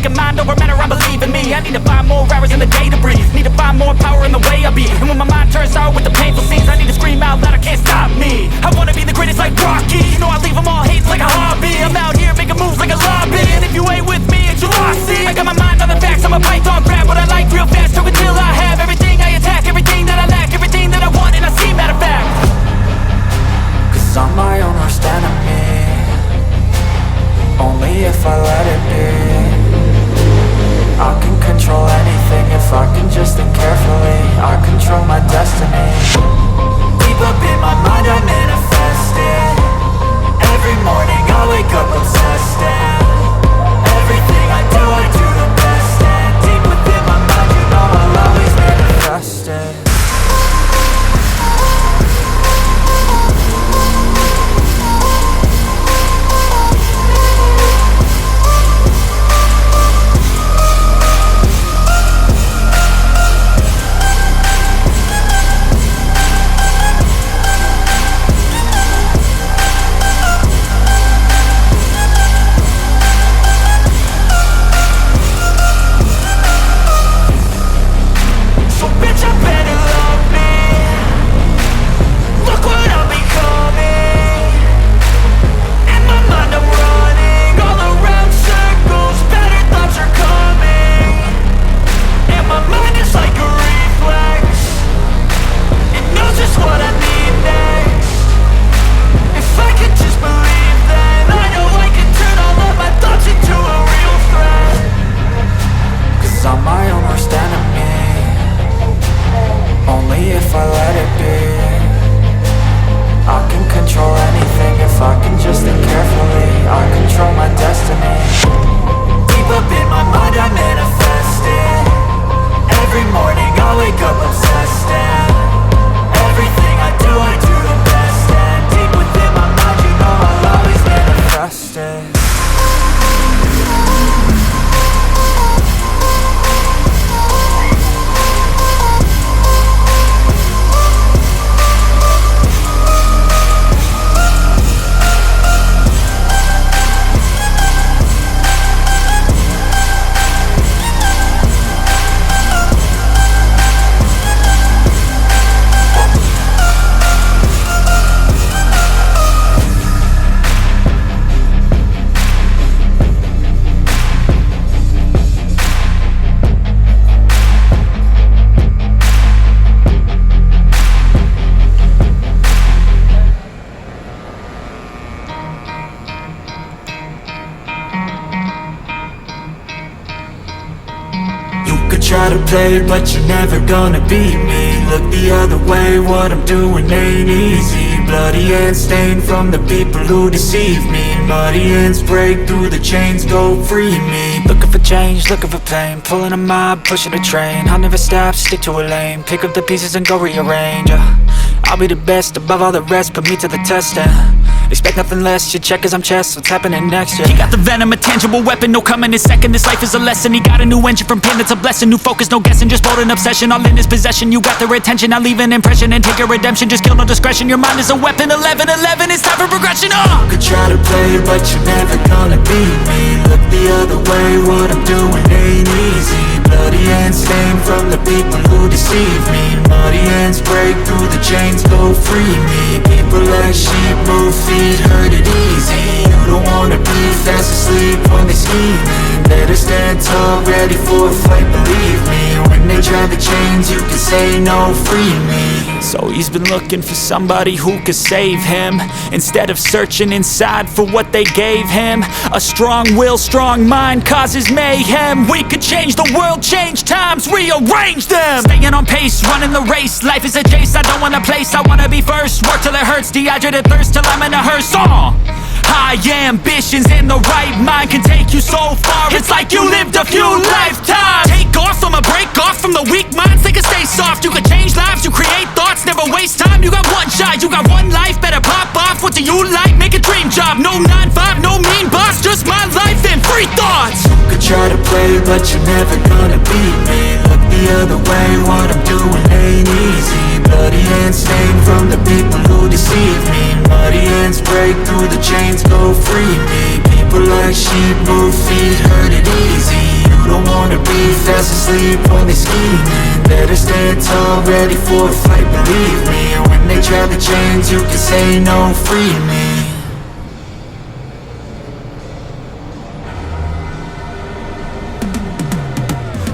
thinking mind over matter, I believe in me. I need to find more hours in the day to breathe. Need to find more power in the way I be. And when my mind turns sour with the painful scenes, I need to scream out loud, I can't stop me. I wanna be the greatest like Rocky. You know I leave them all hates like a hobby. I'm out here making moves like a lobby. And if you ain't with me, it's your loss. See, I got my mind on the facts, I'm a python, grab what I like real fast. Choke until I have everything I attack, everything that I lack, everything that I want, and I see matter of fact. Cause I'm my own worst enemy, only if I let it be. I can control anything if I can just think carefully. I control my destiny. Deep up in my mind I manifest it. Every morning I wake up obsessed, and everything I do the best. And deep within my mind, you know I'll always manifest it. Try to play, but you're never gonna beat me. Look the other way, what I'm doing ain't easy. Bloody hands stained from the people who deceive me. Muddy hands break through the chains, go free me. Looking for change, looking for pain. Pulling a mob, pushing a train. I'll never stop, stick to a lane. Pick up the pieces and go rearrange. I'll be the best above all the rest, put me to the test, expect nothing less, you check as I'm chess, what's happening next, yeah. He got the venom, a tangible weapon, no coming in second. This life is a lesson, he got a new engine from pain, it's a blessing. New focus, no guessing, just bold and obsession. All in his possession, you got their attention. I leave an impression and take your redemption. Just kill, no discretion, your mind is a weapon. 11-11, it's time for progression, You could try to play, but you're never gonna beat me. Look the other way, what I'm doing ain't easy. Bloody hands stained from the people who deceive me. Muddy hands break through the chains, go free me. People like sheep, move feet, hurt it easy. You don't wanna be fast asleep when they scheming. Better stand tall, ready for a fight, believe me. When they try the chains, you can say no, free me. So he's been looking for somebody who could save him, instead of searching inside for what they gave him. A strong will, strong mind causes mayhem. We could change the world, change times, rearrange them. Staying on pace, running the race. Life is a chase, I don't want a place, I wanna be first. Work till it hurts, dehydrated thirst till I'm in a hearse. High ambitions and the right mind can take you so far. It's like you lived a few lifetimes. Take off from a break off from the weak minds, they can stay soft. You can change lives, you create thoughts, never waste time. You got one shot, you got one life, better pop off. What do you like? Make a dream job. No 9-5, no mean boss, just my life and free thoughts. You could try to play, but you're never gonna beat me. Look the other way, what I'm doing ain't easy. Bloody hands stained from the people who deceive me. Muddy hands break through the chains, go free me. People like sheep, move feet, hurt it easy. don't wanna be fast asleep when they scheming. Better stand tall, ready for a fight, believe me. And when they try to change, you can say no, free me.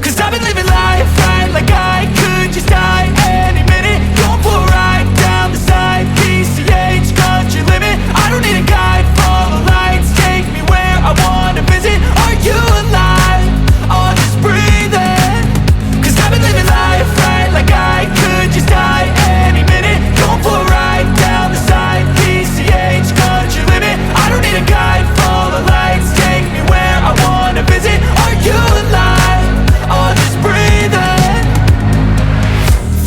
Cause I've been living life right like I could just die any minute. Going for a ride down the side, PCH, country limit. I don't need a guide, follow lights, take me where I wanna visit. Are you alive? Or just breathing? Cause I've been living life right like I could just die any minute. Going for a ride down the side, PCH, country limit. I don't need a guide, follow lights, take me where I wanna visit. Are you alive? Or just breathing?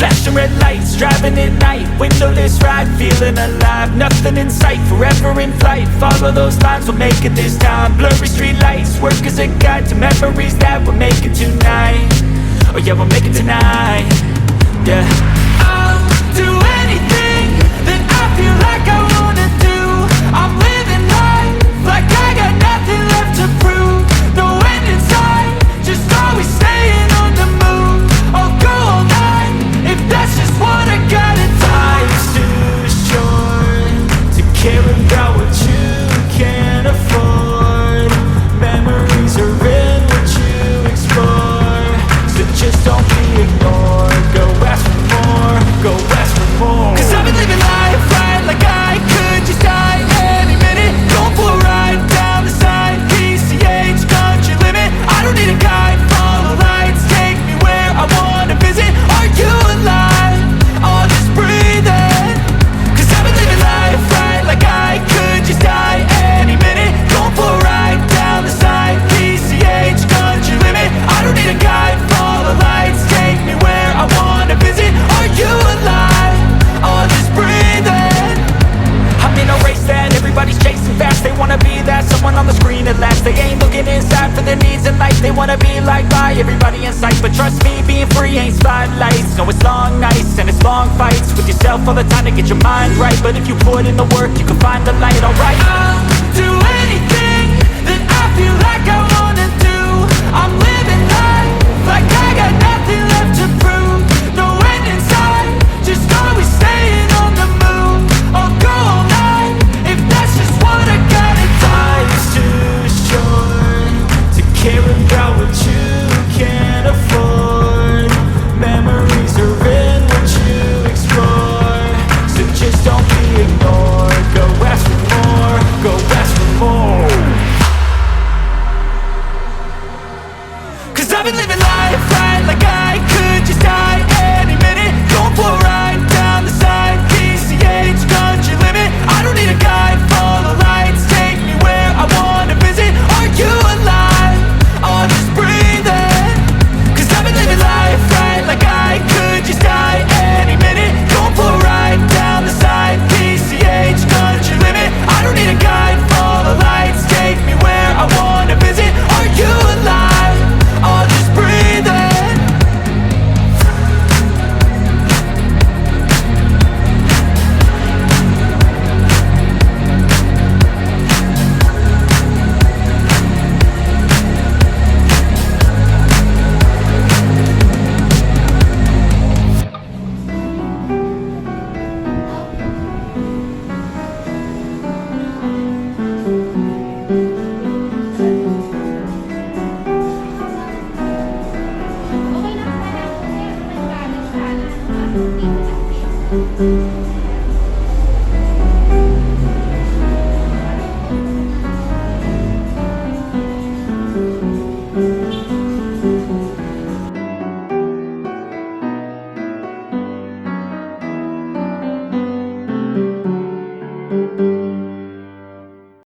Flashing red lights, driving at night, windowless ride, feeling alive. Nothing in sight, forever in flight. Follow those lines, we'll make it this time. Blurry street lights, work as a guide to memories that we'll make it tonight. Oh yeah, we'll make it tonight. Yeah. I'll do anything that I feel like I wanna do. I'm living life like I got nothing left to prove. No end in sight, just always staying on the move. I'll go all night if that's just what I gotta do. Life's too short to care about what you can't afford. Memories are in what you explore, so just don't be ignored. Go ask for more, go ask for more. Cause I've been living life right like I could just die any minute. Going for a ride down the side, PCH, country limit. I don't need a guide, follow lights, take me where I wanna visit. Are you alive? Or just breathing? Cause I've been living life right like I could just die any minute. Going for a ride down the side, PCH, country limit. I don't need a guide, follow lights, take me where I wanna visit. Are you alive? Or just breathing? I'm in a race that everybody's chasing fast. They wanna be that someone on the screen at last. They ain't looking inside for their needs in life. They wanna be liked by everybody in sight. But trust me, being free ain't spotlights. No, it's long nights and it's long fights with yourself all the time to get your mind right. But if you put in the work, you can find the light, alright. I'll do anything that I feel like I wanna do. I'm living life like I got nothing left to prove. No end in sight, just always staying on the move. I'll go all night if that's just what I gotta do. Life's too short to care about what you can't afford. Memories are in what you explore, so just don't be ignored. Go ask for more, go ask for more. Cause I've been living life right like I could just die any minute. Going for a ride down the side, PCH, country limit. I don't need a guide, follow lights, take me where I wanna visit. Are you alive? Or just breathing? Cause I've been living life right like I could just die any minute. Going for a ride down the side, PCH, country limit. I don't need a guide, follow lights, take me where I wanna visit. Are you alive? Or just breathing? Okay lang pala. Kasi nagkalit siya.